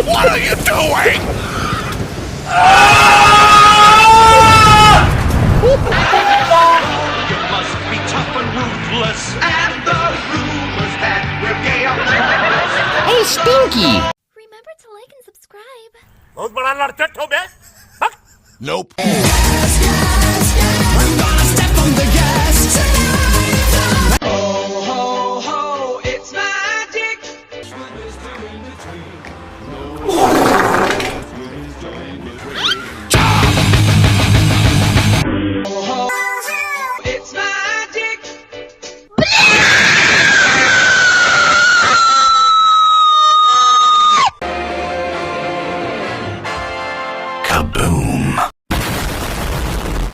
What are you doing? You must be tough and ruthless. And the rumors that we're gay are Hey, Stinky! Remember to like and subscribe. Nope.